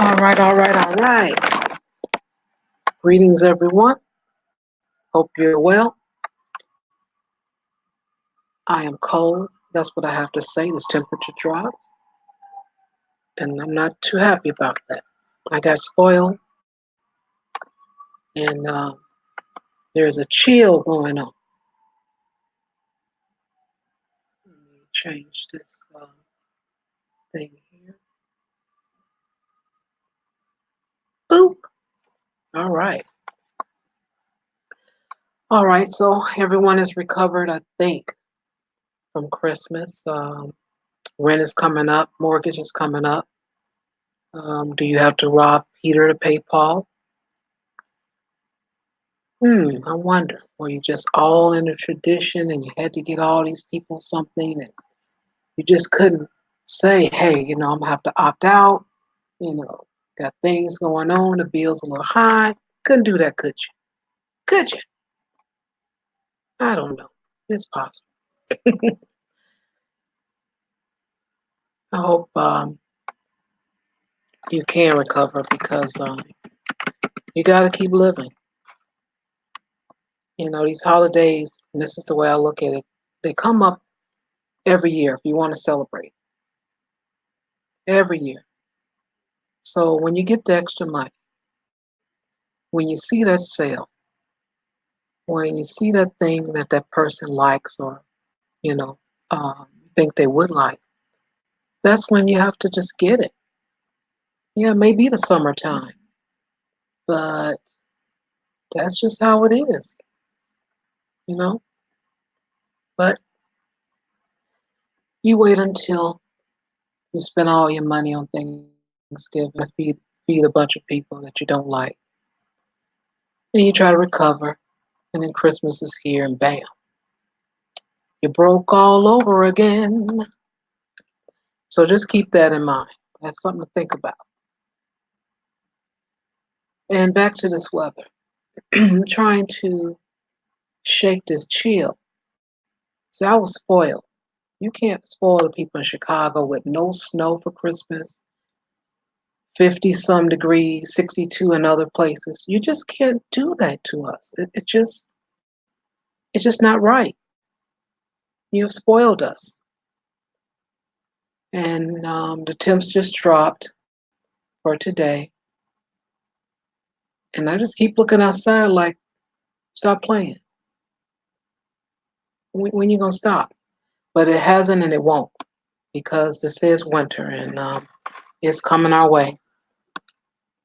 All right. Greetings, everyone. Hope you're well. I am cold. That's what I have to say. This temperature drop, and I'm not too happy about that. I got spoiled, and there's a chill going on. Let me change this thing here. Boop. All right. All right. So everyone is recovered, I think, from Christmas. Rent is coming up. Mortgage is coming up. Do you have to rob Peter to pay Paul? I wonder. Were you just all in a tradition and you had to get all these people something and You just couldn't say, hey, I'm gonna have to opt out, you know, got things going on, the bill's a little high. Couldn't do that, could you? Could you? I don't know. It's possible. I hope you can recover because you got to keep living. These holidays, and this is the way I look at it, they come up every year if you want to celebrate. Every year. So when you get the extra money, when you see that sale, when you see that thing that that person likes or, you know, think they would like, that's when you have to just get it. Yeah, it may be the summertime, but that's just how it is, you know? But you wait until you spend all your money on Thanksgiving to feed a bunch of people that you don't like. And you try to recover, and then Christmas is here, and bam, you broke all over again. So just keep that in mind. That's something to think about. And back to this weather. I'm trying to shake this chill. See, I was spoiled. You can't spoil the people in Chicago with no snow for Christmas, 50 some degrees, 62 in other places. You just can't do that to us. It's just not right. You've spoiled us. And the temps just dropped for today. And I just keep looking outside like, stop playing. When you going to stop? But it hasn't and it won't because this is winter and it's coming our way.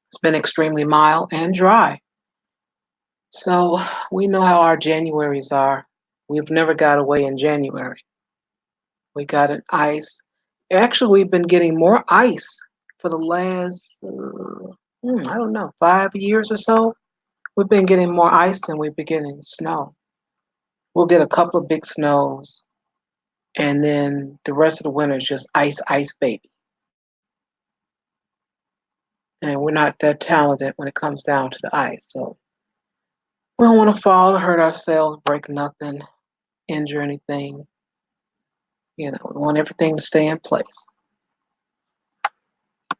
It's been extremely mild and dry. So we know how our Januaries are. We've never got away in January. We got an ice. Actually, we've been getting more ice for the last, I don't know, 5 years or so. We've been getting more ice than we've been getting snow. We'll get a couple of big snows, and then the rest of the winter is just ice, ice, baby. And we're not that talented when it comes down to the ice. So we don't want to fall, hurt ourselves, break nothing, injure anything. We want everything to stay in place.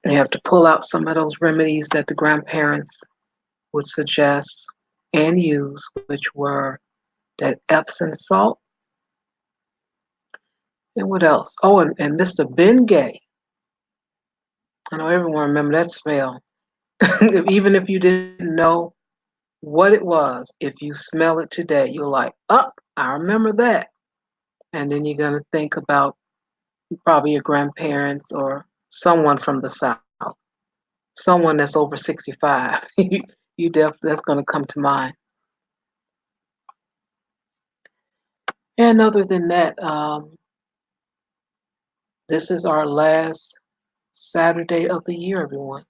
They have to pull out some of those remedies that the grandparents would suggest and use, which were that Epsom salt. And what else? Oh, and Mr. Bengay. I know everyone remember that smell. Even if you didn't know what it was, if you smell it today, you're like, oh, I remember that. And then you're going to think about probably your grandparents or someone from the South, someone that's over 65. You definitely, that's going to come to mind. And other than that, this is our last Saturday of the year, everyone.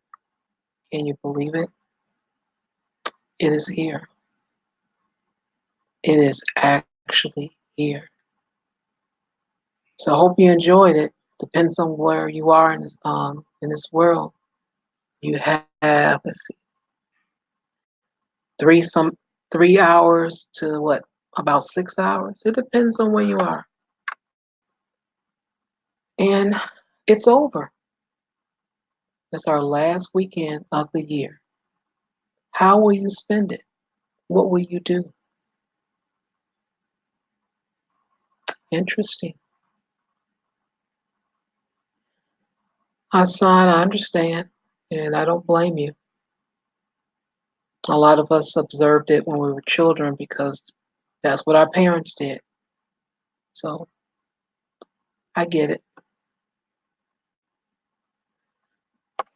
Can you believe it? It is here. It is actually here. So I hope you enjoyed it. Depends on where you are in this world. You have, let's see, 3 hours to what, about 6 hours. It depends on where you are. And it's over. It's our last weekend of the year. How will you spend it? What will you do? Interesting. Hassan, I understand, and I don't blame you. A lot of us observed it when we were children because that's what our parents did. So I get it.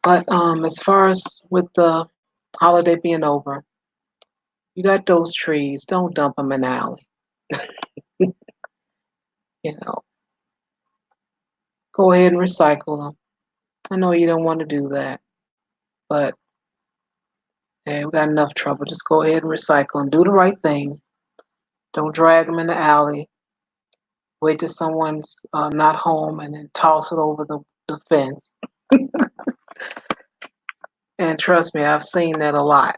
But as far as with the holiday being over, you got those trees. Don't dump them in the alley. You know, go ahead and recycle them. I know you don't want to do that, but hey, we got enough trouble. Just go ahead and recycle them. Do the right thing. Don't drag them in the alley. Wait till someone's not home and then toss it over the fence. And trust me, I've seen that a lot.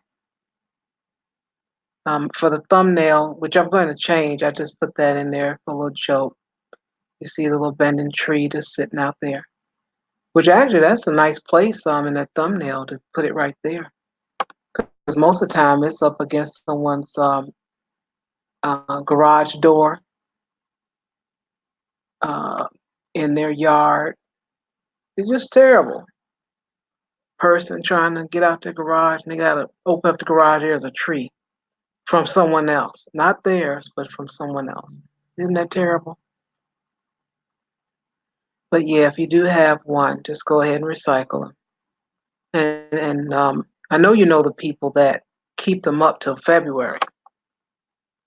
For the thumbnail, which I'm going to change, I just put that in there for a little joke. You see the little bending tree just sitting out there, which actually that's a nice place in that thumbnail to put it right there. Because most of the time it's up against someone's garage door uh, in their yard. It's just terrible. Person trying to get out their garage and they got to open up the garage. There's a tree from someone else, not theirs, but from someone else. Isn't that terrible? But yeah, if you do have one, just go ahead and recycle them. And I know you know the people that keep them up till February,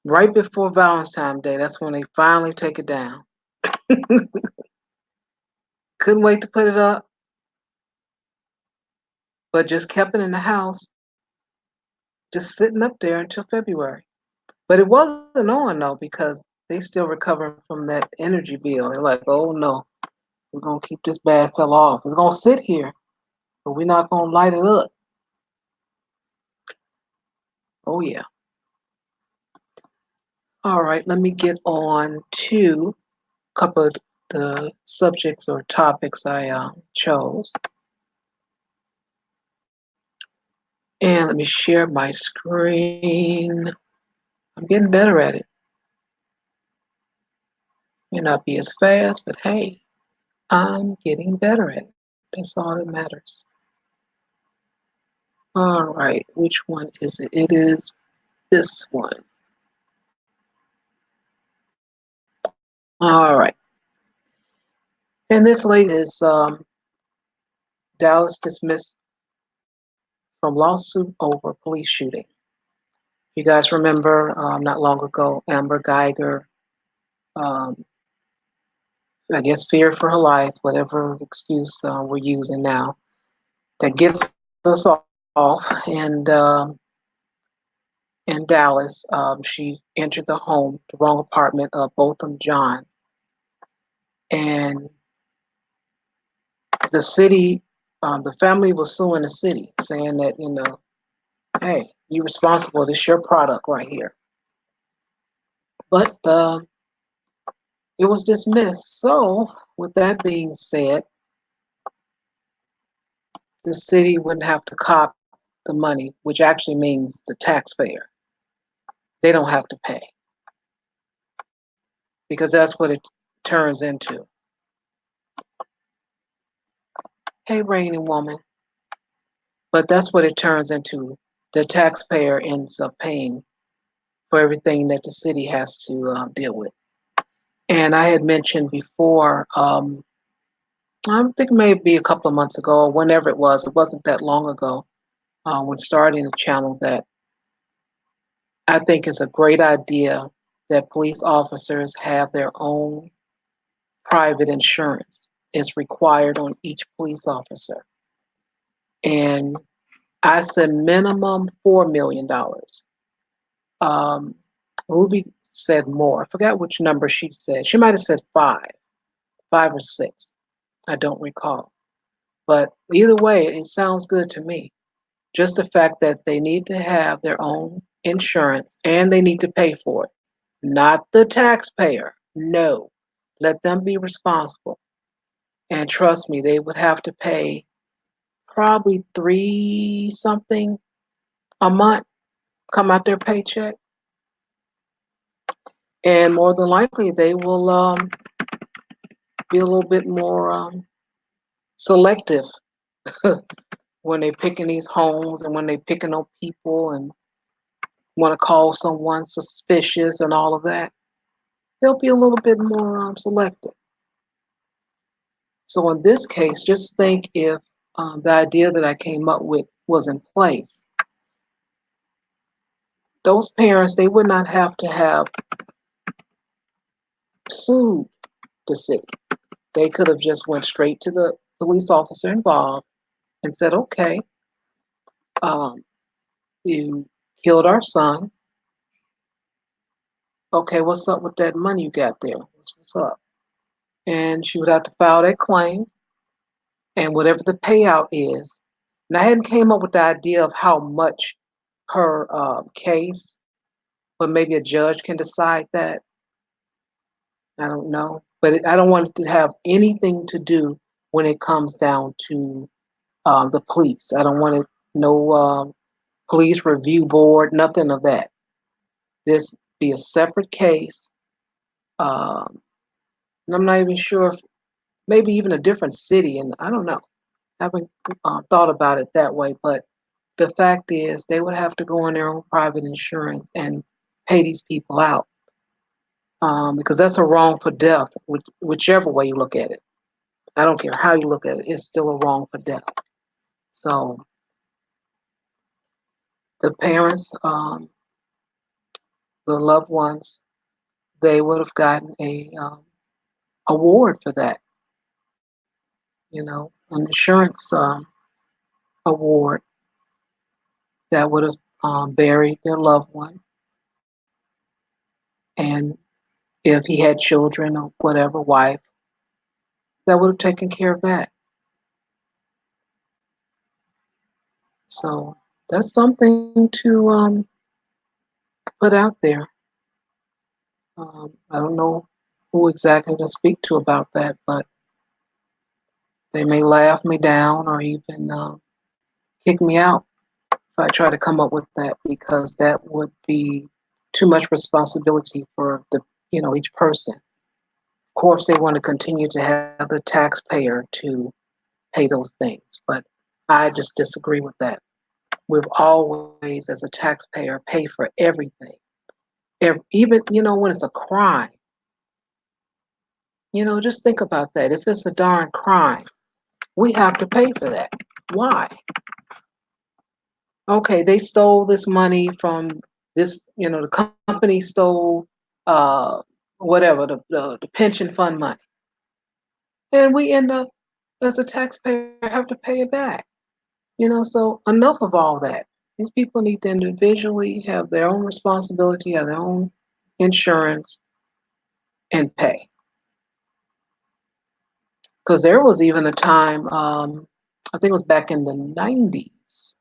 right before Valentine's Day. That's when they finally take it down. Couldn't wait to put it up, but just kept it in the house, just sitting up there until February. But it wasn't on though because they still recovering from that energy bill. They're like, oh no, we're gonna keep this bad fella off. It's gonna sit here, but we're not gonna light it up. Oh yeah. All right, let me get on to a couple of the subjects or topics I chose. And let me share my screen. I'm getting better at it. May not be as fast, but hey, I'm getting better at it. That's all that matters. All right, which one is it? It is this one. All right. And this lady is Dallas dismissed from lawsuit over police shooting. You guys remember not long ago, Amber Geiger, um, I guess, feared for her life, whatever excuse we're using now, that gets us off. And in Dallas, she entered the home, the wrong apartment of Botham John. And the city, the family was suing the city, saying that, hey, you're responsible. This is your product right here. But it was dismissed. So, with that being said, the city wouldn't have to cop the money, which actually means the taxpayer. They don't have to pay because that's what it turns into. Hey, Rainy Woman. But that's what it turns into. The taxpayer ends up paying for everything that the city has to deal with. And I had mentioned before, I think maybe a couple of months ago, or whenever it wasn't that long ago, when starting the channel, that I think is a great idea that police officers have their own private insurance. It's required on each police officer. And I said minimum $4 million. Ruby said more. I forgot which number she said. She might have said five or six. I don't recall. But either way, it sounds good to me. Just the fact that they need to have their own insurance and they need to pay for it, not the taxpayer. No, let them be responsible. And trust me, they would have to pay probably three something a month come out their paycheck. And more than likely, they will be a little bit more selective when they're picking these homes and when they're picking on people and want to call someone suspicious and all of that. They'll be a little bit more selective. So in this case, just think if the idea that I came up with was in place. Those parents, they would not have to have sued the city. They could have just went straight to the police officer involved and said, okay, um, you killed our son. Okay, what's up with that money you got there? what's up. And she would have to file that claim and whatever the payout is. And I hadn't came up with the idea of how much her case, but maybe a judge can decide that. I don't know. But I don't want it to have anything to do when it comes down to the police. I don't want it, no police review board, nothing of that. This be a separate case. Um, and I'm not even sure if maybe even a different city. And I don't know. I haven't thought about it that way. But the fact is, they would have to go on their own private insurance and pay these people out because that's a wrongful death, whichever way you look at it. I don't care how you look at it, it's still a wrongful death. So the parents, the loved ones, they would have gotten a award for that, an insurance award that would have buried their loved one. And if he had children or whatever, wife, that would have taken care of that. So that's something to put out there. I don't know who exactly to speak to about that, but they may laugh me down or even kick me out if I try to come up with that because that would be too much responsibility for each person. Of course, they want to continue to have the taxpayer to pay those things, but I just disagree with that. We've always, as a taxpayer, pay for everything. Even when it's a crime, just think about that. If it's a darn crime, we have to pay for that. Why? Okay, they stole this money from this, the company stole uh, whatever, the pension fund money. And we end up, as a taxpayer, have to pay it back. So enough of all that. These people need to individually have their own responsibility, have their own insurance, and pay. Because there was even a time, I think it was back in the 90s.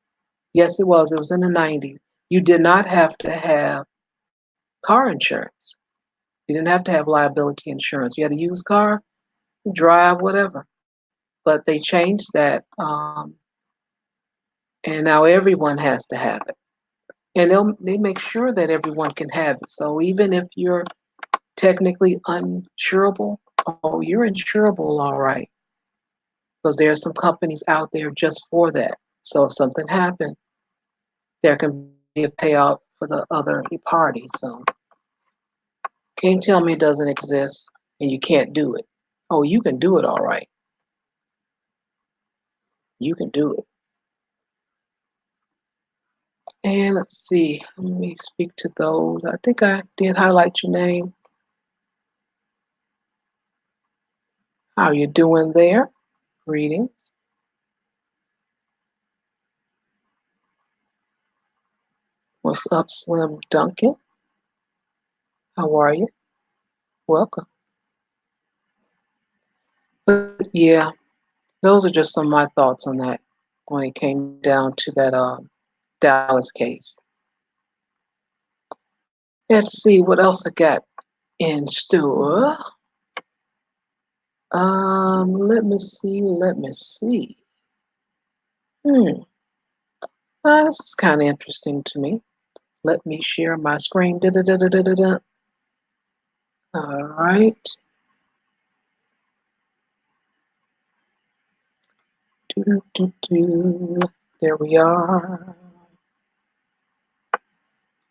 Yes, it was. It was in the 90s. You did not have to have car insurance. You didn't have to have liability insurance. You had a used car, drive, whatever. But they changed that, and now everyone has to have it. And they make sure that everyone can have it. So even if you're technically uninsurable, oh, you're insurable, all right. Because there are some companies out there just for that. So if something happened, there can be a payout for the other party. So can't tell me it doesn't exist and you can't do it. Oh, you can do it all right. You can do it. And let's see, let me speak to those. I think I did highlight your name. How you doing there? Greetings. What's up, Slim Duncan? How are you? Welcome. But yeah, those are just some of my thoughts on that when it came down to that Dallas case. Let's see what else I got in store. Let me see. Let me see. This is kind of interesting to me. Let me share my screen. Da-da-da-da-da-da. All right. Do-do-do-do. There we are.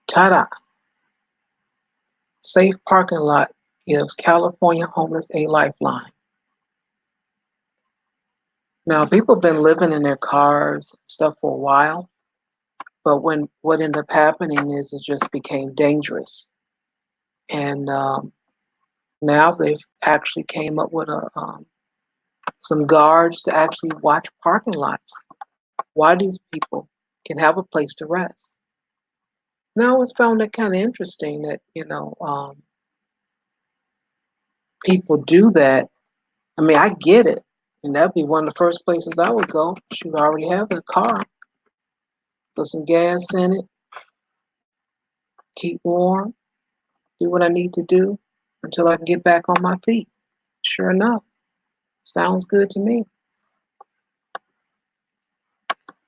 Ta-da. Safe parking lot gives California homeless a lifeline. Now, people have been living in their cars and stuff for a while, but what ended up happening is it just became dangerous. And now they've actually came up with some guards to actually watch parking lots. Why these people can have a place to rest. Now, I always found that kind of interesting that, people do that, I mean, I get it. And that'd be one of the first places I would go. Shoot, I already have the car. Put some gas in it, keep warm, do what I need to do until I can get back on my feet. Sure enough, sounds good to me.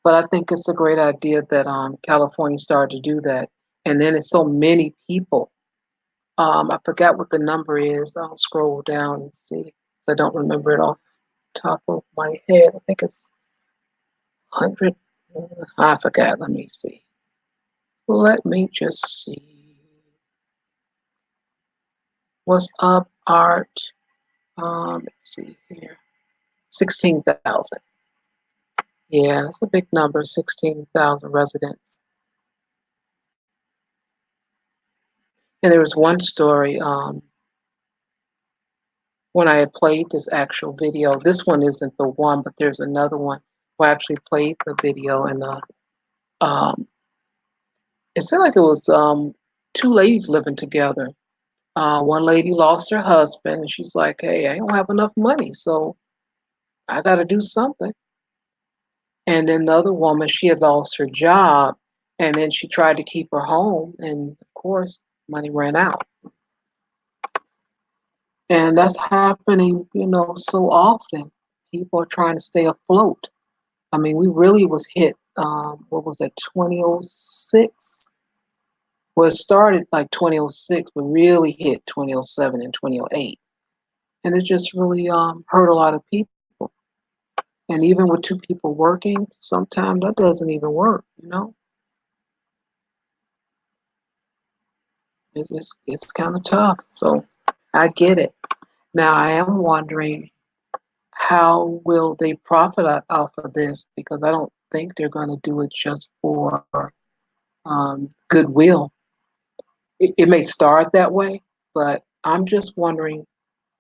But I think it's a great idea that California started to do that. And then it's so many people. I forgot what the number is. I'll scroll down and see. I don't remember it off the top of my head. I think it's 100. I forgot. Let me see. Let me just see. What's up, Art? Let's see here. 16,000. Yeah, it's a big number. 16,000 residents. And there was one story. When I had played this actual video, this one isn't the one, but there's another one where I actually played the video, and um, it seemed like it was two ladies living together. One lady lost her husband, and she's like, "Hey, I don't have enough money, so I got to do something." And then the other woman, she had lost her job, and then she tried to keep her home, and of course, money ran out. And that's happening, so often. People are trying to stay afloat. I mean, we really was hit. What was it, 2006? Well, it started like 2006, but really hit 2007 and 2008, and it just really hurt a lot of people. And even with two people working, sometimes that doesn't even work. It's kind of tough. So I get it. Now I am wondering, how will they profit off of this? Because I don't think they're going to do it just for goodwill. It may start that way, but I'm just wondering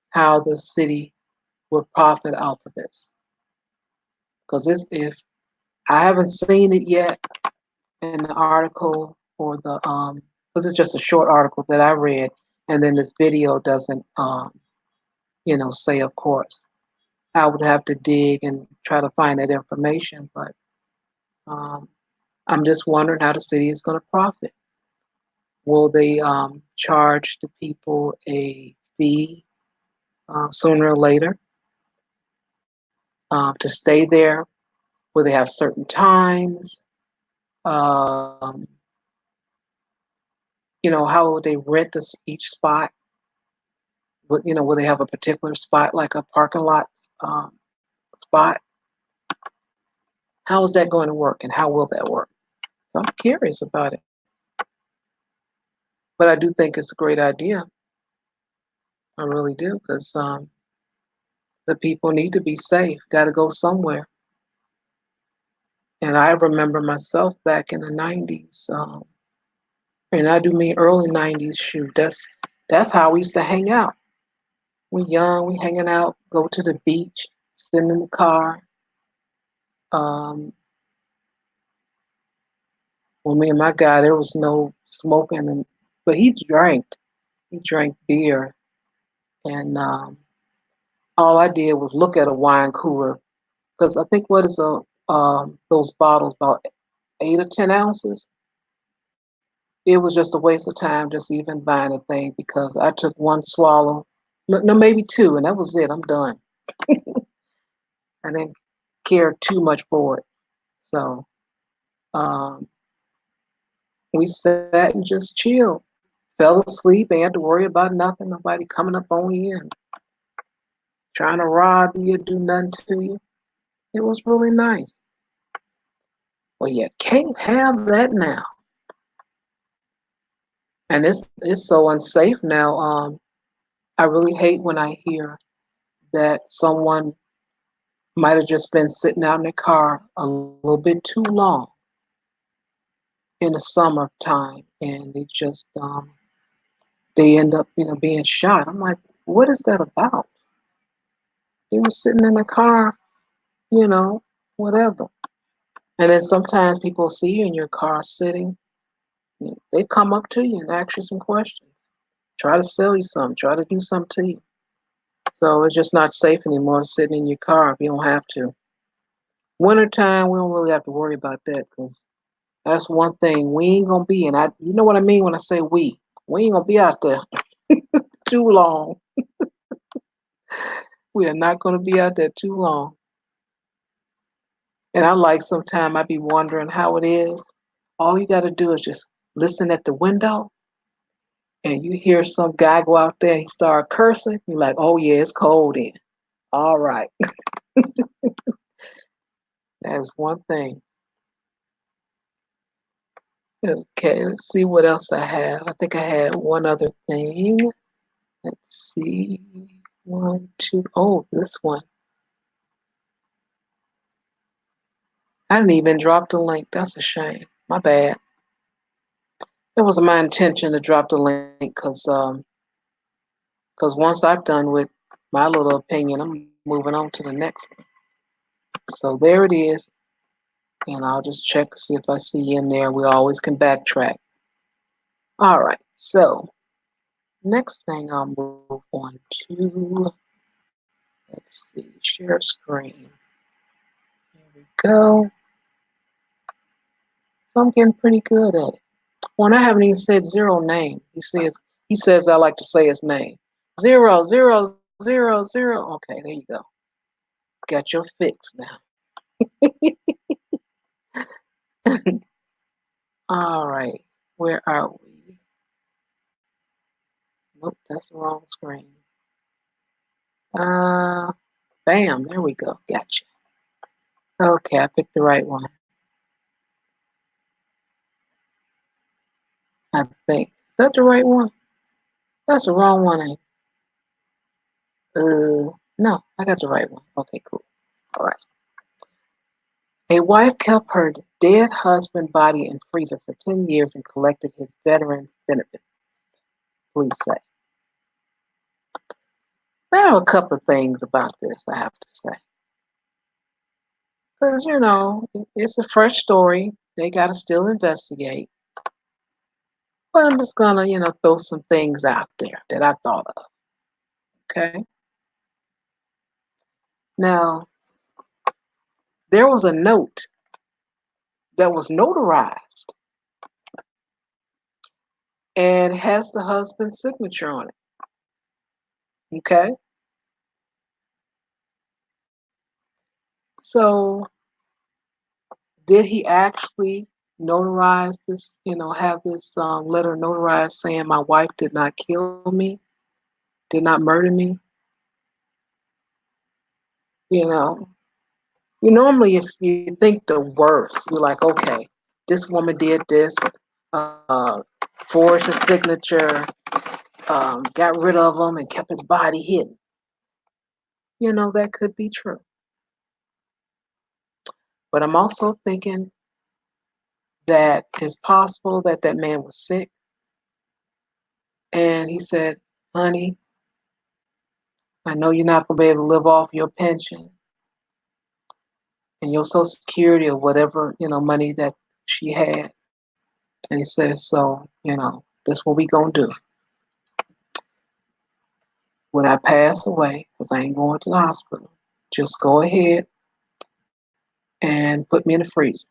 how the city will profit off of this. Because if I haven't seen it yet in the article, or because it's just a short article that I read, and then this video doesn't, say, of course. I would have to dig and try to find that information, but um, I'm just wondering how the city is going to profit. Will they charge the people a fee sooner or later to stay there? Will they have certain times? Um, how will they rent each spot? Will they have a particular spot, like a parking lot um, spot? How is that going to work, and how will that work? So I'm curious about it, but I do think it's a great idea. I really do, because the people need to be safe. Got to go somewhere. And I remember myself back in the '90s, and I do mean early '90s. Shoot, that's how we used to hang out. We young, we hanging out, go to the beach, sitting in the car. Um, when me and my guy, there was no smoking, but he drank. He drank beer, and all I did was look at a wine cooler, because I think, what is those bottles, about 8 or 10 ounces. It was just a waste of time just even buying a thing, because I took one swallow, no, maybe two, and that was it. I'm done. I didn't care too much for it. So um, we sat and just chilled, fell asleep, ain't had to worry about nothing, nobody coming up on you and trying to rob you or do nothing to you. It was really nice. Well, you can't have that now. And it's so unsafe now. I really hate when I hear that someone might have just been sitting out in the car a little bit too long in the summertime, and they end up being shot. I'm like, what is that about? They were sitting in the car, you know, whatever. And then sometimes people see you in your car sitting, they come up to you and ask you some questions, try to sell you something, try to do something to you. So it's just not safe anymore sitting in your car if you don't have to. Wintertime, we don't really have to worry about that because that's one thing we ain't gonna be. And you know what I mean when I say we. We ain't gonna be out there too long. We are not gonna be out there too long. And I like sometime I be wondering how it is. All you got to do is just listen at the window, and you hear some guy go out there and he start cursing. You're like, oh yeah, it's cold in. All right, that is one thing. Okay, let's see what else I have. I think I had one other thing. Let's see. One, two. Oh, this one. I didn't even drop the link. That's a shame. My bad. It was my intention to drop the link because once I'm done with my little opinion, I'm moving on to the next one. So there it is, and I'll just check to see if I see you in there. We always can backtrack. All right. So next thing I'll move on to. Let's see. Share screen. There we go. So I'm getting pretty good at it. When I haven't even said zero name. He says I like to say his name. Zero, zero, zero, zero. Okay, there you go. Got your fix now. All right. Where are we? Nope, that's the wrong screen. Uh Bam, there we go. Gotcha. Okay, I picked the right one. I think. Is that the right one? That's the wrong one. No, I got the right one. Okay, cool. All right. A wife kept her dead husband body in freezer for 10 years and collected his veterans benefits. Please say. There are a couple of things about this I have to say. Because, it's a fresh story. They got to still investigate. But I'm just going to, throw some things out there that I thought of. Okay. Now, there was a note that was notarized and has the husband's signature on it. Okay. So, did he actually notarize this, have this letter notarized saying my wife did not kill me, did not murder me? You know, you normally you think the worst. You're like, okay, this woman did this, uh, forged his signature, got rid of him and kept his body hidden. That could be true. But I'm also thinking that it's possible that that man was sick and he said, honey, I know you're not going to be able to live off your pension and your social security or whatever, money that she had. And he said, so, this what we going to do. When I pass away, because I ain't going to the hospital, just go ahead and put me in the freezer.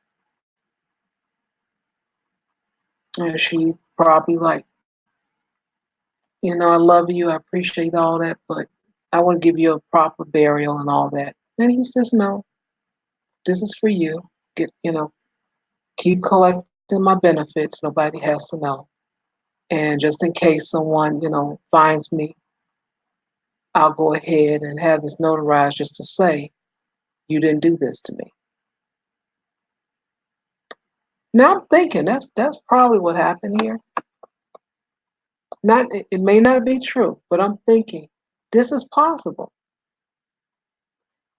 And she probably like, I love you. I appreciate all that, but I want to give you a proper burial and all that. And he says, no, this is for you. Keep collecting my benefits. Nobody has to know. And just in case someone, finds me, I'll go ahead and have this notarized just to say, you didn't do this to me. Now I'm thinking that's probably what happened here. Not it may not be true, but I'm thinking this is possible.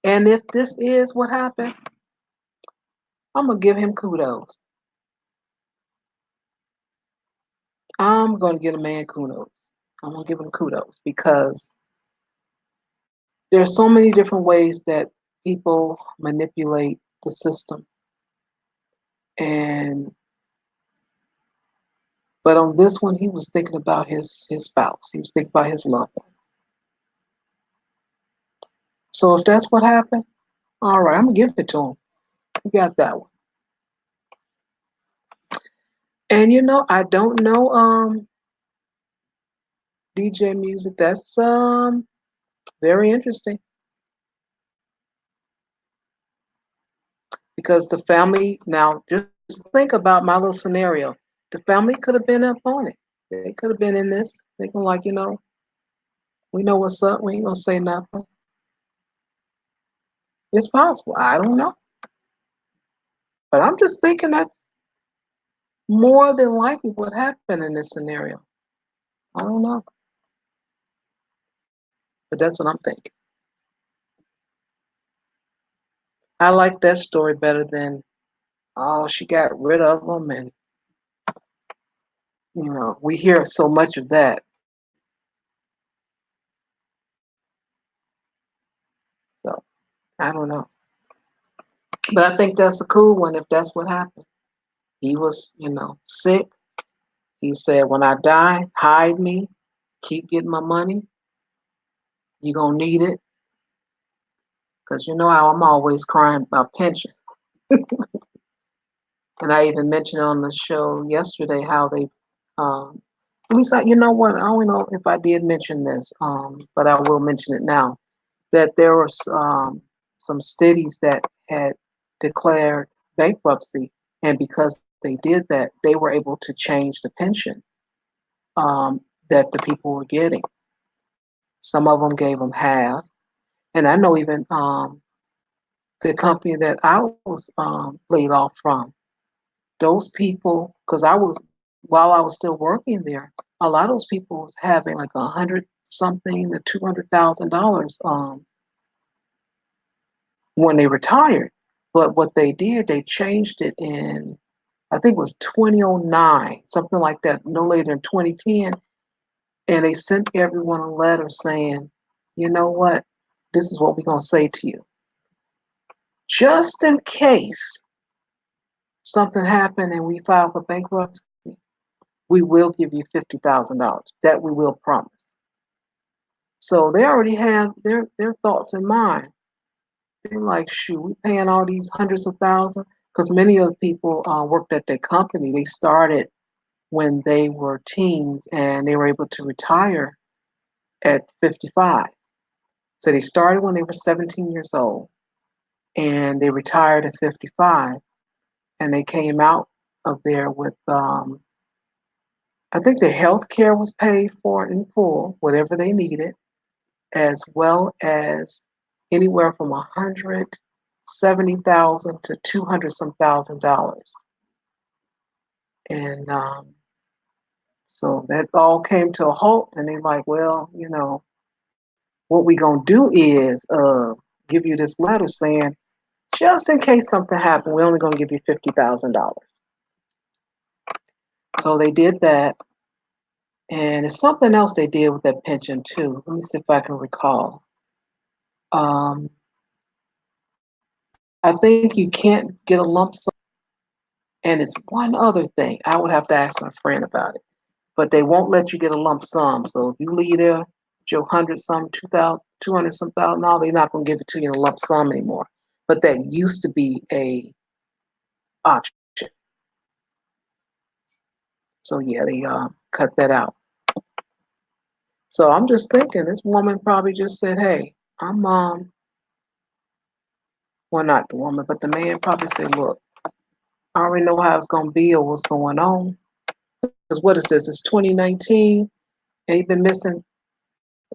And if this is what happened, I'm gonna give him kudos. I'm gonna give a man kudos. I'm gonna give him kudos because there's so many different ways that people manipulate the system. And but on this one, he was thinking about his spouse. He was thinking about his loved one. So if that's what happened, all right, I'm gonna give it to him. You got that one. And I don't know DJ music. That's very interesting because the family now just think about my little scenario. The family could have been up on it. They could have been in this. They can like, we know what's up. We ain't gonna say nothing. It's possible. I don't know. But I'm just thinking that's more than likely what happened in this scenario. I don't know. But that's what I'm thinking. I like that story better than, oh, she got rid of them. And, we hear so much of that. So I don't know. But I think that's a cool one if that's what happened. He was, sick. He said, when I die, hide me, keep getting my money. You're going to need it. Because you know how I'm always crying about pension. And I even mentioned on the show yesterday how they, at least you know what, I don't know if I did mention this, but I will mention it now, that there were some cities that had declared bankruptcy. And because they did that, they were able to change the pension that the people were getting. Some of them gave them half. And I know even the company that I was laid off from, those people, because while I was still working there, a lot of those people was having like 100 something to $200,000 when they retired. But what they did, they changed it in, I think it was 2009, something like that, no later than 2010. And they sent everyone a letter saying, you know what, this is what we're going to say to you. Just in case something happened and we file for bankruptcy, we will give you $50,000. That we will promise. So they already have their thoughts in mind. They're like, shoot, we paying all these hundreds of thousands because many of the people worked at their company. They started when they were teens and they were able to retire at 55. So they started when they were 17 years old and they retired at 55 and they came out of there with I think their health care was paid for in full, whatever they needed, as well as anywhere from 170,000 to 200 some thousand dollars. And so that all came to a halt, and they're like, well, what we gonna do is give you this letter saying, just in case something happened, we're only gonna give you $50,000. So they did that, and it's something else they did with that pension too. Let me see if I can recall. Um, I think you can't get a lump sum. And it's one other thing. I would have to ask my friend about it. But they won't let you get a lump sum. So if you leave there with your 100 some, 2,000, 200 some thousand, no, they're not going to give it to you in a lump sum anymore. But that used to be a option. So yeah, they cut that out. So I'm just thinking this woman probably just said, hey, I'm well, not the woman, but the man probably said, look, I already know how it's going to be or what's going on. Because what is this? It's 2019 and he's been missing.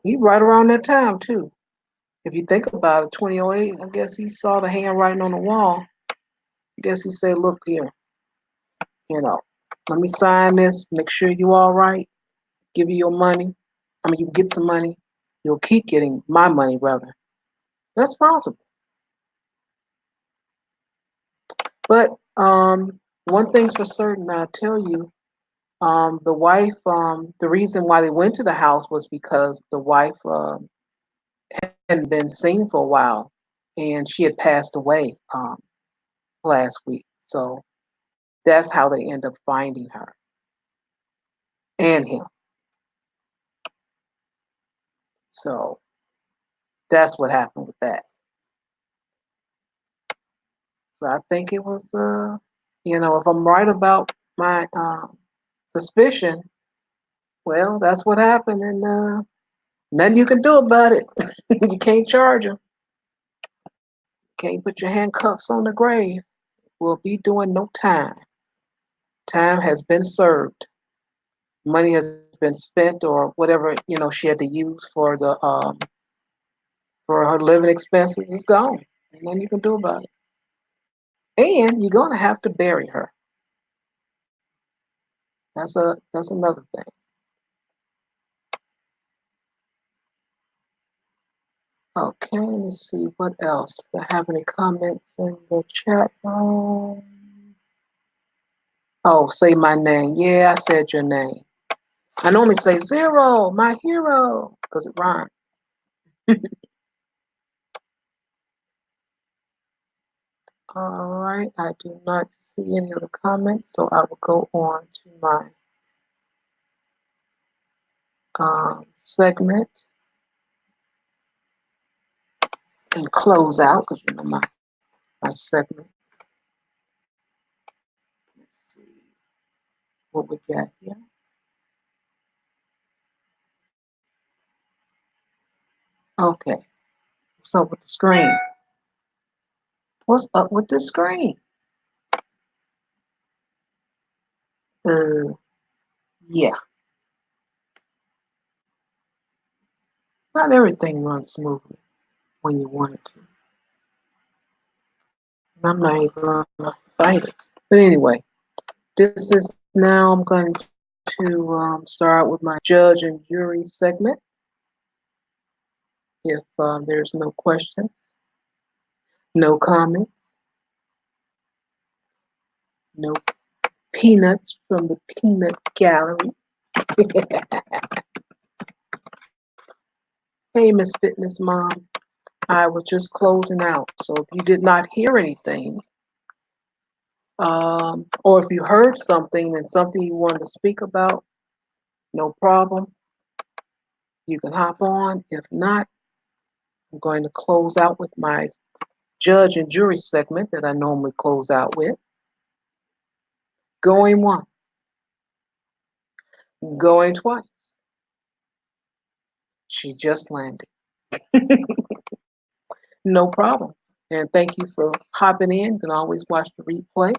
He right around that time too. If you think about it, 2008, I guess he saw the handwriting on the wall. I guess he said, look here, you know, let me sign this, make sure you all right, give you your money. I mean, you get some money, you'll keep getting my money, rather. That's possible. But one thing's for certain, I'll tell you, the wife, the reason why they went to the house was because the wife hadn't been seen for a while and she had passed away last week. So that's how they end up finding her and him. So That's what happened with that. So I think it was, if I'm right about my suspicion, well, that's what happened, and nothing you can do about it. You can't charge them. Can't put your handcuffs on the grave. Will be doing no time. Time has been served. Money has been spent, or whatever she had to use for her living expenses is gone. And nothing you can do about it. And you're gonna have to bury her. That's another thing. Okay, let me see what else. Do I have any comments in the chat room? Oh, say my name. Yeah, I said your name. I normally say Zero, my hero, because it rhymes. All right, I do not see any other comments, so I will go on to my segment and close out because my segment. Let's see what we got here. Okay, what's up with the screen? What's up with the screen? Uh, yeah, not everything runs smoothly when you want it to. And I'm not even gonna fight it. But anyway, this is now I'm going to start with my judge and jury segment. If there's no questions, no comments, no peanuts from the peanut gallery. Hey, Miss Fitness Mom, I was just closing out. So if you did not hear anything, or if you heard something and something you wanted to speak about, no problem. You can hop on. If not, I'm going to close out with my judge and jury segment that I normally close out with. Going once, going twice. She just landed. No problem. And thank you for hopping in. You can always watch the replay.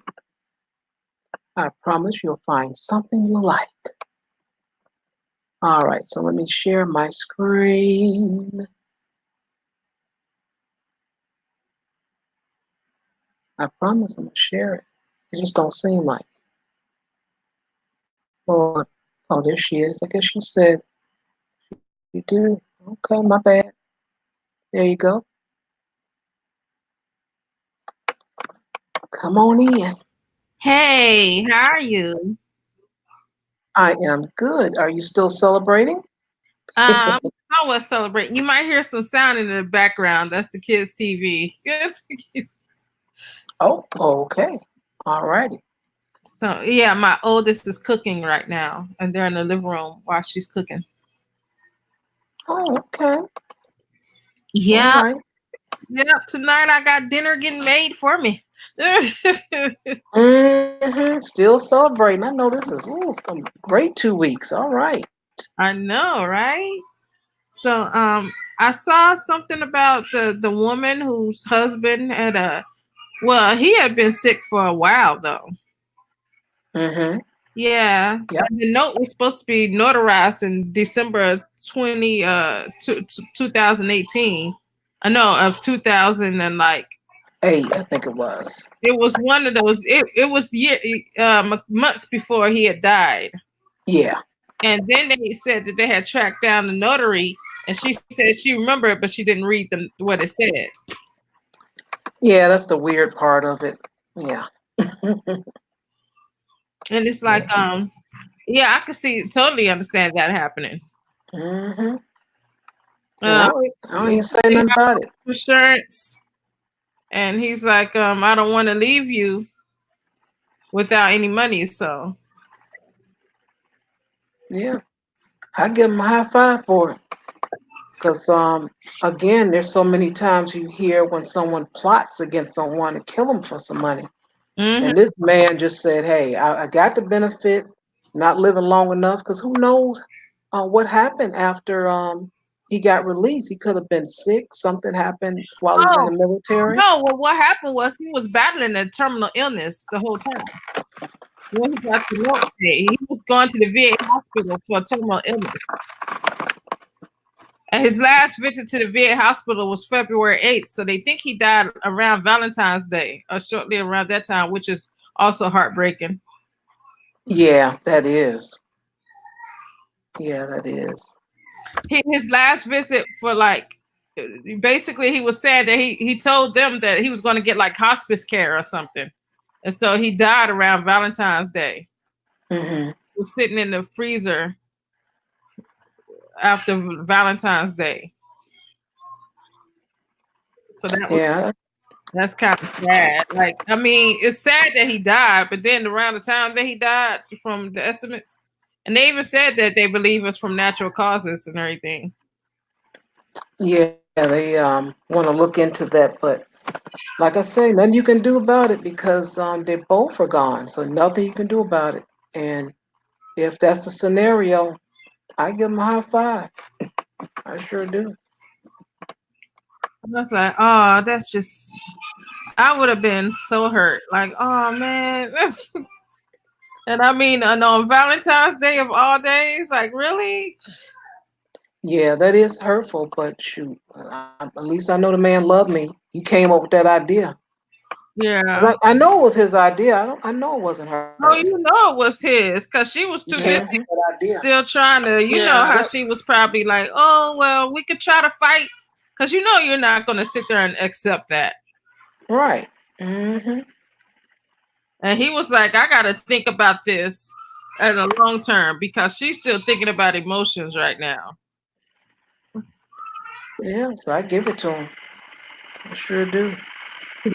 I promise you'll find something you like. All right, so let me share my screen. I promise I'm gonna share it. It just don't seem like. Lord, oh, there she is. I guess she said you do. Okay, my bad. There you go. Come on in. Hey, how are you? I am good. Are you still celebrating? Um, I was celebrating. You might hear some sound in the background. That's the kids' TV. Oh, okay. All righty. So yeah, my oldest is cooking right now, and they're in the living room while she's cooking. Oh, okay. All Yeah, right. yeah. Tonight I got dinner getting made for me. Still celebrating. I know this is a great 2 weeks. All right. I know, right? So I saw something about the woman whose husband had a well, he had been sick for a while though. Mm-hmm. Yeah, Yep. and the note was supposed to be notarized in December 2018. I know of 2000 and like 8, I think it was. it was one of those. It was months before he had died, Yeah. and then they said that they had tracked down the notary, and she said she remembered, but she didn't read what it said. Yeah, that's the weird part of it. Yeah. And it's Yeah. like, yeah, I could see totally understand that happening. Mm-hmm. And Uh, I don't even say nothing about it. insurance. And he's like, I don't want to leave you without any money. So Yeah. I give him a high five for it. Because again, there's so many times you hear when someone plots against someone to kill them for some money. Hmm. And this man just said, "Hey, I got the benefit, not living long enough, because who knows what happened after he got released? He could have been sick. Something happened while he was in Oh the military." no! Well, what happened was he was battling a terminal illness the whole time. When he got the note, he was going to the VA hospital for a terminal illness. And his last visit to the VA hospital was February 8th. So they think he died around Valentine's Day or shortly around that time, which is also heartbreaking. Yeah, that is. Yeah, that is. His last visit for like basically he was saying that he told them that he was going to get like hospice care or something. And so he died around Valentine's Day. Hmm. He was sitting in the freezer after Valentine's Day. So Yeah, that's kind of sad. Like, I mean, it's sad that he died, but then around the time that he died, from the estimates, and they even said that they believe it's from natural causes and everything. yeah, they want to look into that, but like I say, nothing you can do about it because they both are gone. So nothing you can do about it. And if that's the scenario, I give them a high five. I sure do. I was like, oh, that's just. I would have been so hurt. Like, oh man, that's. And I mean, on Valentine's Day of all days, like, really? Yeah, that is hurtful, but shoot, at least I know the man loved me. He came up with that idea. Yeah. 'Cause I know it was his idea. I know it wasn't Oh, hers. you know it was his, because she was too Yeah, busy that idea. still trying to, you know, how Yep. she was probably like, oh, well, we could try to fight. Because you know you're not going to sit there and accept that. Right. Hmm. And he was like, I got to think about this as a long term because she's still thinking about emotions right now. Yeah, so I give it to him. I sure do.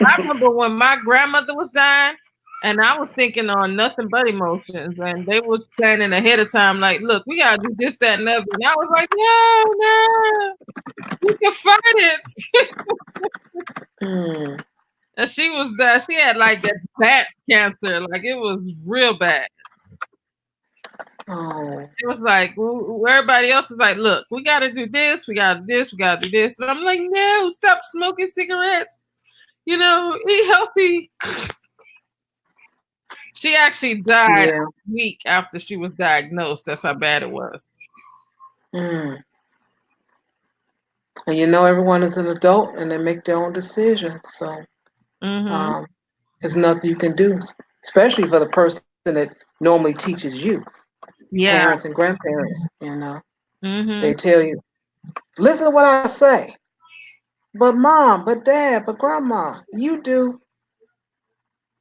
I remember when my grandmother was dying, and I was thinking on nothing but emotions, and they was planning ahead of time, like, look, we gotta do this, that, and other. And I was like, no, we can fight it. Mm. And she was she had like that bat cancer, like it was real bad. Oh, It was like everybody else is like, look, we gotta do this, we gotta do this, we gotta do this. And I'm like, no, stop smoking cigarettes. You know, eat healthy. She actually died yeah. a week after she was diagnosed. That's how bad it was. Mm. And you know, everyone is an adult and they make their own decisions. So Mm-hmm. um, there's nothing you can do, especially for the person that normally teaches you, Yeah. parents and grandparents. You know, Mm-hmm. they tell you, listen to what I say. But mom, but dad, but grandma, you do.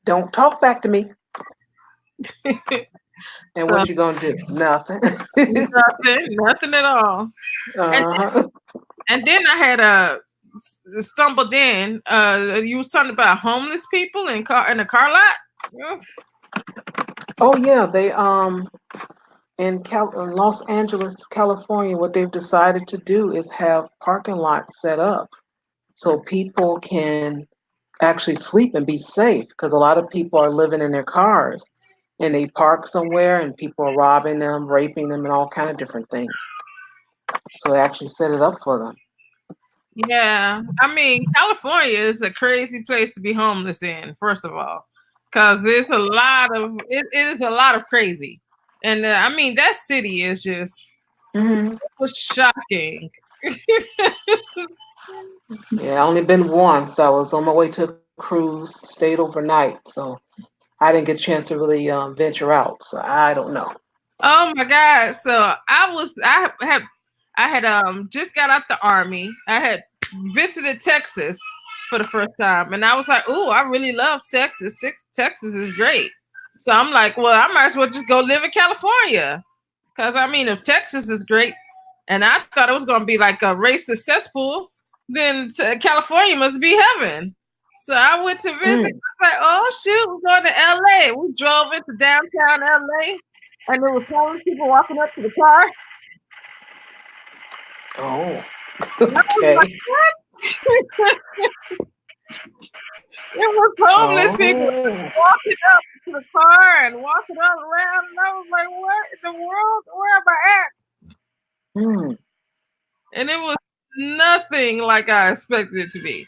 Don't talk back to me. And So what you gonna do? Nothing. nothing at all. And Uh-huh. and then I had stumbled in. You was talking about homeless people in a car lot. Yes. Oh yeah, they in Los Angeles, California, what they've decided to do is have parking lots set up so people can actually sleep and be safe because a lot of people are living in their cars and they park somewhere and people are robbing them, raping them, and all kind of different things. So they actually set it up for them. Yeah, I mean, California is a crazy place to be homeless in. First of all, because there's a lot of it is a lot of crazy, and I mean that city is just Hmm. it was shocking. Yeah, I only been once. I was on my way to a cruise, stayed overnight, so I didn't get a chance to really venture out. So I don't know. Oh my god! So I had just got out the army. I had visited Texas for the first time, and I was like, "Ooh, I really love Texas. Texas is great." So I'm like, "Well, I might as well just go live in California." Because I mean, if Texas is great, and I thought it was going to be like a racist cesspool, then California must be heaven. So I went to visit. Mm. I was like, oh shoot, we're going to LA. We drove into downtown LA, and there was homeless people walking up to the car. Oh. And I was like, Okay. it was homeless people Oh. walking up to the car and walking all around. And I was like, what in the world? Where am I at? Hmm. And it was nothing like I expected it to be.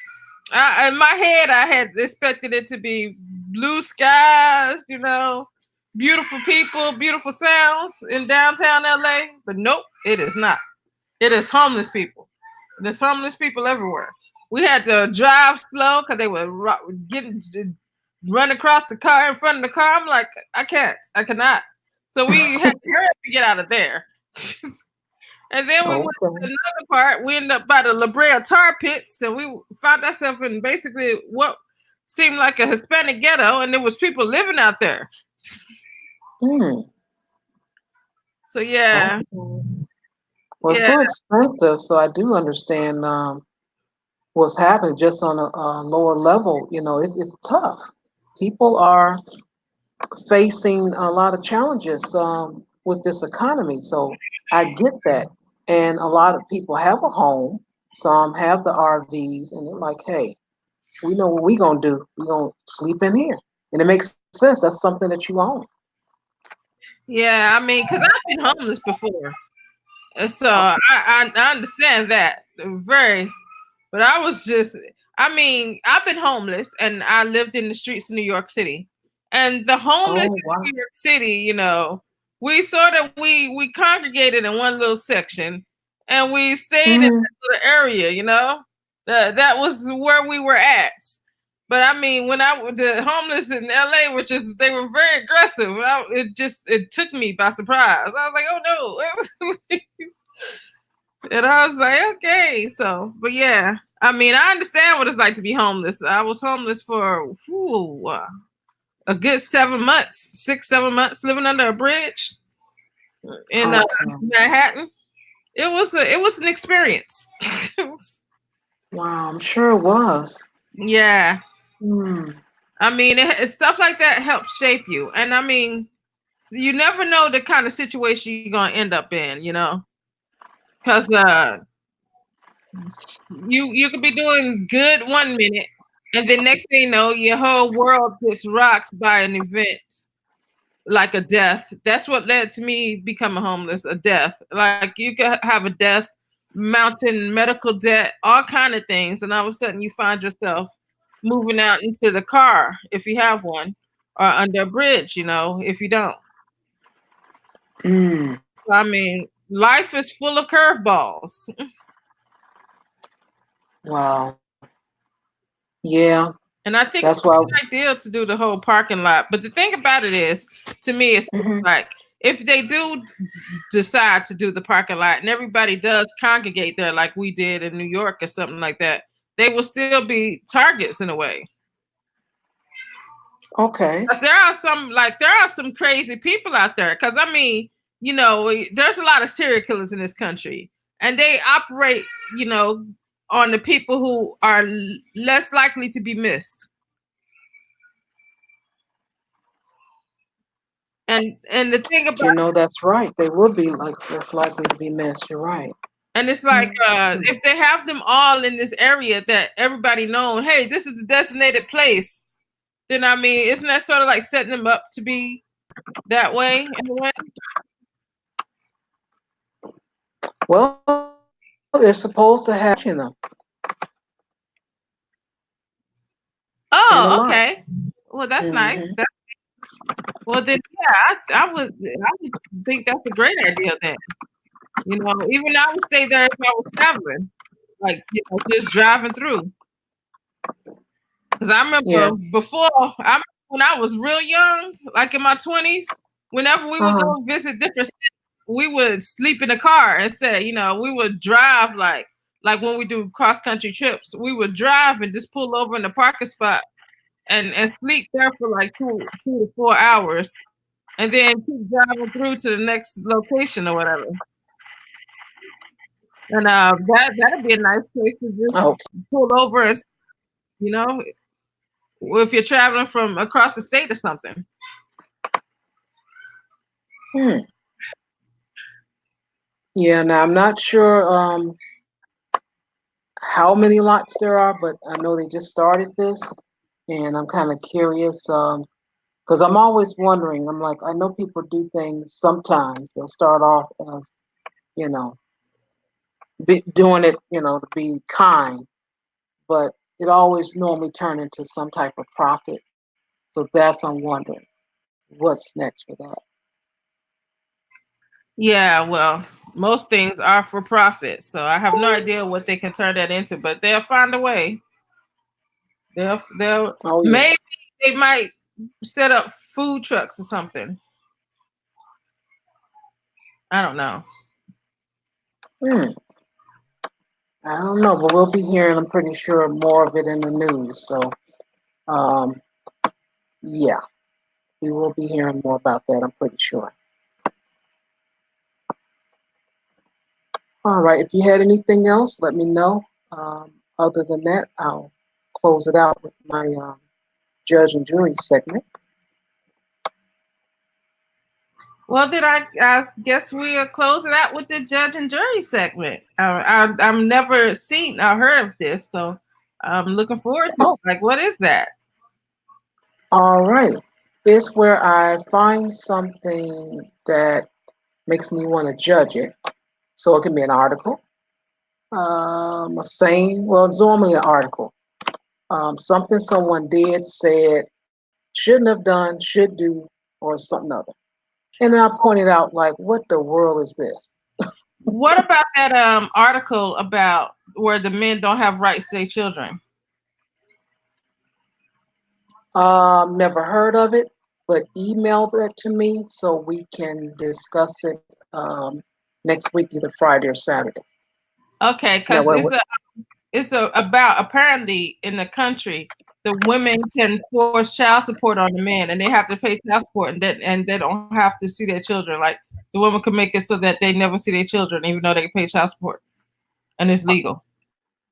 In my head, I had expected it to be blue skies, beautiful people, beautiful sounds in downtown LA. But nope, it is not. It is homeless people. There's homeless people everywhere. We had to drive slow because they were getting run across the car in front of the car. I'm like, I can't, I cannot. So we had to hurry up and get out of there. And then we went to Okay. another part. We ended up by the La Brea tar pits, and we found ourselves in basically what seemed like a Hispanic ghetto, and there was people living out there. Hmm. So yeah, Okay. Well, it's yeah, so expensive, so I do understand what's happening just on a lower level. It's tough. People are facing a lot of challenges with this economy, so I get that. And a lot of people have a home. Some have the RVs, and they're like, "Hey, we know what we're gonna do. We're gonna sleep in here," and it makes sense. That's something that you own. yeah. I mean, because I've been homeless before, and so I understand that very. But I was just, I mean, I've been homeless, and I lived in the streets of New York City, and the homeless Oh in wow. New York City, we sort of we congregated in one little section, and we stayed in Hmm. that little area, that was where we were at. But I mean, when the homeless in LA, which is they were very aggressive, it took me by surprise. I was like, oh no. And I was like, okay. So, but yeah, I mean, I understand what it's like to be homeless. I was homeless for a good 7 months, 6, 7 months, living under a bridge in Okay. Manhattan. It was an experience. Wow. I'm sure it was. Yeah, Hmm. I mean, stuff like that helps shape you, and I mean, you never know the kind of situation you're gonna end up in, because you could be doing good 1 minute, and then next thing you know, your whole world gets rocked by an event like a death. That's what led to me becoming homeless, a death. Like you could have a death, mountain medical debt, all kind of things, and all of a sudden you find yourself moving out into the car if you have one, or under a bridge, if you don't. Mm. I mean, life is full of curveballs. Wow. Yeah. And I think That's it's why. a good idea to do the whole parking lot. But the thing about it is, to me, it's Hmm. like if they do decide to do the parking lot and everybody does congregate there like we did in New York or something like that, they will still be targets in a way. Okay. 'Cause there are some crazy people out there. Because I mean, there's a lot of serial killers in this country, and they operate, you know, on the people who are less likely to be missed. And the thing about That's right. They would be like less likely to be missed. You're right. and it's like Mhm. if they have them all in this area that everybody knows, hey, this is the designated place, then I mean, isn't that sort of like setting them up to be that way in a way? Well, they're supposed to have watching them in the Oh, lot. okay. Well, that's nice. Hmm. Well, then, yeah, I would think that's a great idea. Then, even I would stay there if I was traveling, like just driving through. Because I remember Yes. before, when I was real young, like in my 20s, whenever we would Uh-huh. go visit different states, we would sleep in the car instead. We would drive like when we do cross country trips, we would drive and just pull over in the parking spot and sleep there for like 2 to 4 hours, and then keep driving through to the next location or whatever. And that'd be a nice place to just Okay. pull over and you know if you're traveling from across the state or something. Hmm. Yeah. Now I'm not sure. how many lots there are, but I know they just started this, and I'm kind of curious because I'm always wondering. I'm like, I know people do things sometimes. They'll start off as, you know, doing it, to be kind, but it always normally turn into some type of profit. So that's I'm wondering what's next for that. Yeah, well, most things are for profit, so I have no idea what they can turn that into, but they'll find a way. They'll Oh yeah. maybe they might set up food trucks or something. I don't know. Hmm. I don't know, but we'll be hearing. I'm pretty sure more of it in the news. So um, yeah, we will be hearing more about that. I'm pretty sure. All right. If you had anything else, let me know. Other than that, I'll close it out with my judge and jury segment. Well, then I guess we'll close it out with the judge and jury segment. I'm never seen or heard of this, so I'm looking forward to it. Oh, Like, what is that? all right. It's where I find something that makes me want to judge it. So it can be an article, a saying. Well, it's normally an article. Something someone did, said, shouldn't have done, should do, or something other. And then I pointed out, like, what the world is this? What about that article about where the men don't have rights to their children? Never heard of it, but email that to me so we can discuss it next week, either Friday or Saturday. Okay, That because way, it's about apparently in the country the women can force child support on the men and they have to pay child support and they don't have to see their children. Like the woman can make it so that they never see their children even though they can pay child support and it's legal.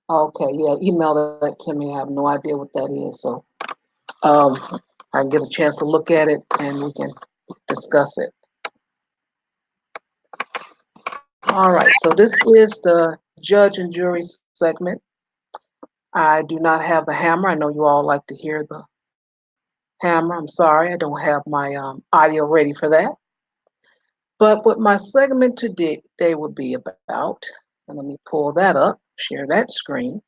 okay, yeah, email that to me. I have no idea what that is, so um, I can get a chance to look at it and we can discuss it. All right, so this is the judge and jury segment. I do not have the hammer. I know you all like to hear the hammer. I'm sorry, I don't have my audio ready for that. But what my segment today would be about, and let me pull that up, share that screen.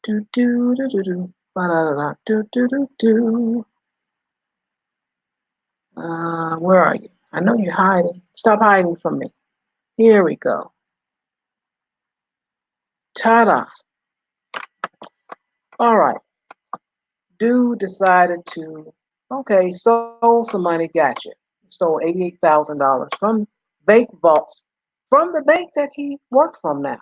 Do do do do do, ba da da do do do do. Where are you? I know you're hiding. Stop hiding from me. Here we go. Ta-da! All right. Dude decided to, okay, stole some money. Gotcha. Stole $88,000 from bank vaults from the bank that he worked from now.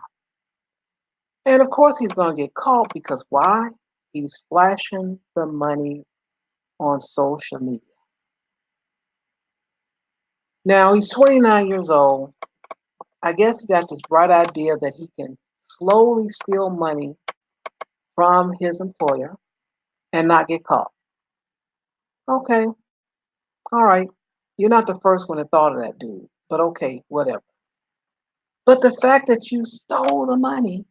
And of course, he's going to get caught because why? He's flashing the money on social media. Now, he's 29 years old. I guess he got this bright idea that he can slowly steal money from his employer and not get caught. Okay, all right. You're not the first one that thought of that, dude, but okay, whatever. But the fact that you stole the money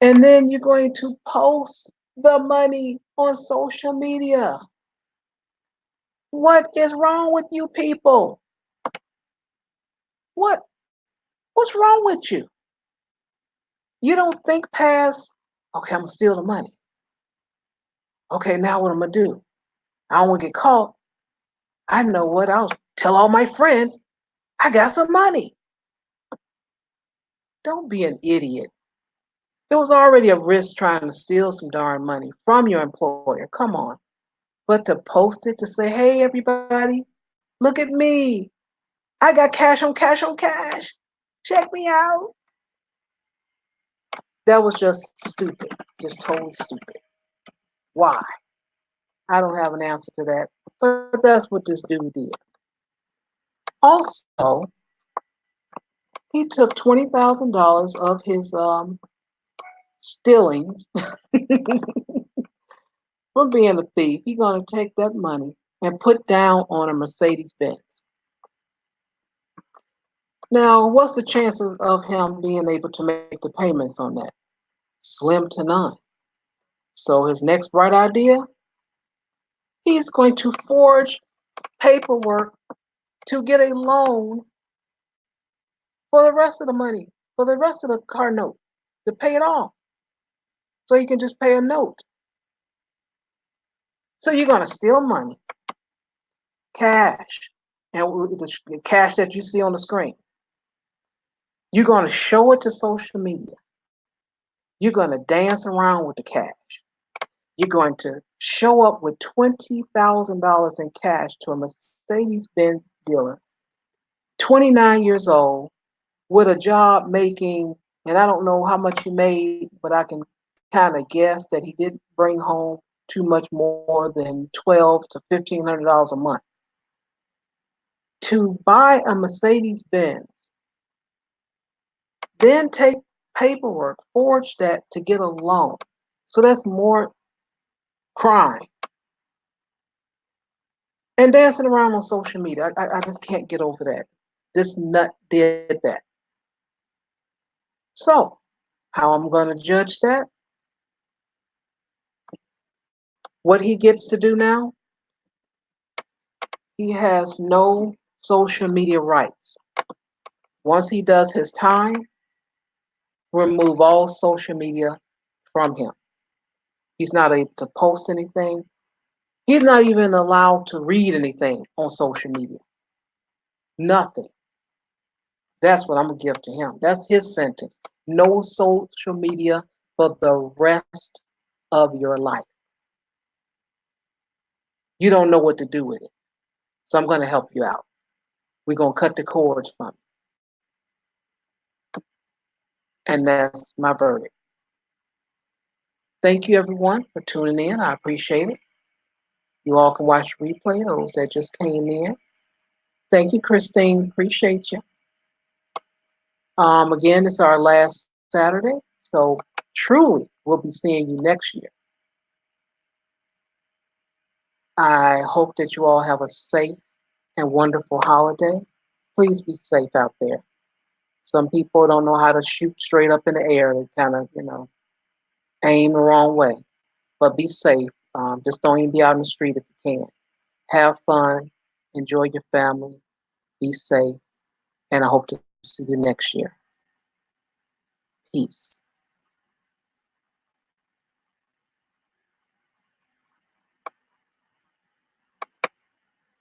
and then you're going to post the money on social media. What is wrong with you people? What what's wrong with you? You don't think past, okay, I'm gonna steal the money. Okay, now what I'm gonna do? I don't wanna get caught. I know what I'll tell all my friends. I got some money. Don't be an idiot. It was already a risk trying to steal some darn money from your employer. Come on. But to post it to say, hey everybody, look at me. I got cash on cash on cash. Check me out. That was just stupid. Just totally stupid. Why? I don't have an answer to that. But that's what this dude did. Also, he took $20,000 of his stealings from being a thief. He's going to take that money and put down on a Mercedes Benz. Now, what's the chances of him being able to make the payments on that? Slim to none. So his next bright idea, he's going to forge paperwork to get a loan for the rest of the money, for the rest of the car note, to pay it off. So you can just pay a note. So you're going to steal money, cash, and the cash that you see on the screen. You're going to show it to social media. You're going to dance around with the cash. You're going to show up with $20,000 in cash to a Mercedes Benz dealer, 29 years old, with a job making, and I don't know how much he made, but I can kind of guess that he didn't bring home too much more than $1,200 to $1,500 a month. To buy a Mercedes Benz, then take paperwork, forge that to get a loan. So that's more crime. And dancing around on social media. I just can't get over that. This nut did that. So, how I'm going to judge that? What he gets to do now, he has no social media rights. Once he does his time, remove all social media from him. He's not able to post anything. He's not even allowed to read anything on social media. Nothing. That's what I'm going to give to him. That's his sentence. No social media for the rest of your life. You don't know what to do with it. So I'm going to help you out. We're going to cut the cords from it. And that's my verdict. Thank you, everyone, for tuning in. I appreciate it. You all can watch the replay, those that just came in. Thank you, Christine. Appreciate you. Again, it's our last Saturday. So truly, we'll be seeing you next year. I hope that you all have a safe and wonderful holiday. Please be safe out there. Some people don't know how to shoot straight up in the air. They kind of, aim the wrong way. But be safe. Just don't even be out in the street if you can. Have fun. Enjoy your family. Be safe. And I hope to see you next year. Peace.